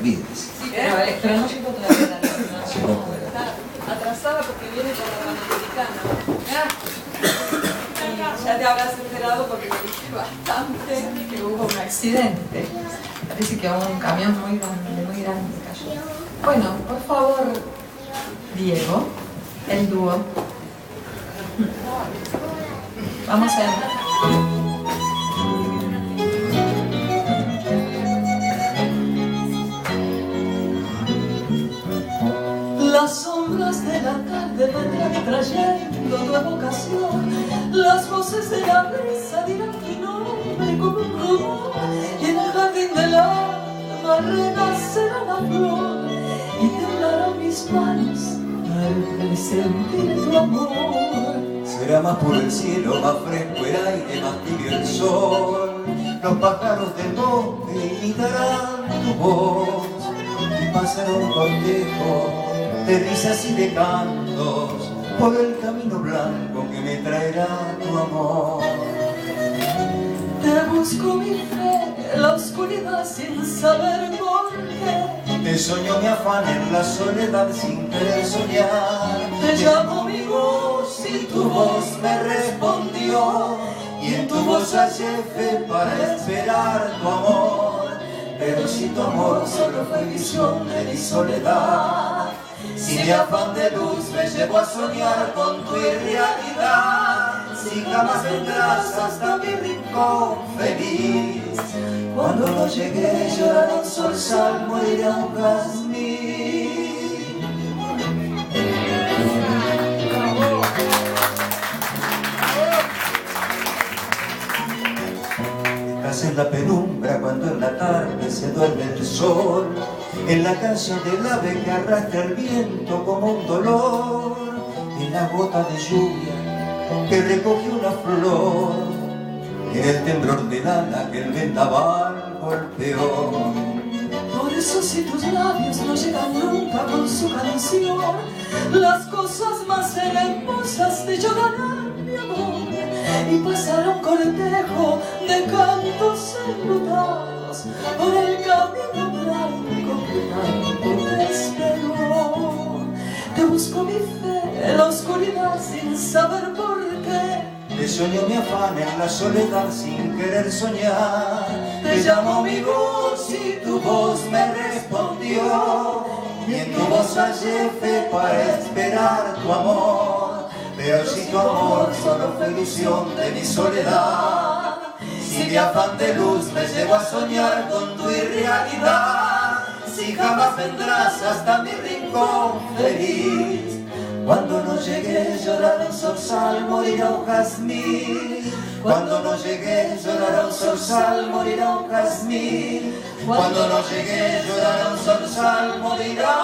olvides. Sí, pero no llegó todavía la luna. Llegó. Está atrasada porque viene con la Panamericana. Y ya te habrás enterado porque me dije bastante que hubo un accidente. Parece que un camión muy grande cayó. Bueno, por favor, Diego, el dúo. Vamos a ver. Las sombras de la tarde vendrán trayendo tu evocación. Las voces de la brisa dirán tu nombre como un rumor. Y en el jardín del alma renacerá la flor. Y temblarán mis manos al presentir tu amor. Será más puro el cielo, más fresco el aire, más tibio el sol. Los pájaros del monte imitarán tu voz. Y pasará un cortejo de risas y de cantos por el camino blanco que me traerá tu amor. Te busco mi fe en la oscuridad sin saber por qué. Te soñó mi afán en la soledad sin querer soñar. Te llamo mi voz y tu voz me respondió. Y en tu voz hallé fe para esperar tu amor. Pero si tu amor solo fue visión de mi soledad, si mi afán de luz me llevó a soñar con tu irrealidad, si jamás vendrás hasta mi rincón feliz, cuando no llegué llorará un zorzal, morirá un jazmín. Estás en la penumbra cuando en la tarde se duerme el sol, en la canción del ave que arrastra el viento como un dolor, en la gota de lluvia que recoge una flor, en el temblor del ala que el vendaval golpeó. Por eso si tus labios no llegan nunca con su canción, las cosas más hermosas te llorarán, mi amor, y pasará un cortejo de cantos enlutados por el camino blanco que tanto te esperó. Te busco mi fe en la oscuridad sin saber por qué. Te soñó mi afán en la soledad sin querer soñar. Te llamó mi voz y tu voz me respondió. Y en tu voz hallé fe para esperar tu amor. Pero si tu amor solo fue ilusión de mi soledad, si mi afán de luz me llevó a soñar con tu irrealidad, si jamás vendrás hasta mi rincón feliz, cuando no llegué llorará un zorzal, morirá un jazmín. Cuando no llegué llorará un zorzal, morirá un jazmín. Cuando no llegué llorará un zorzal, morirá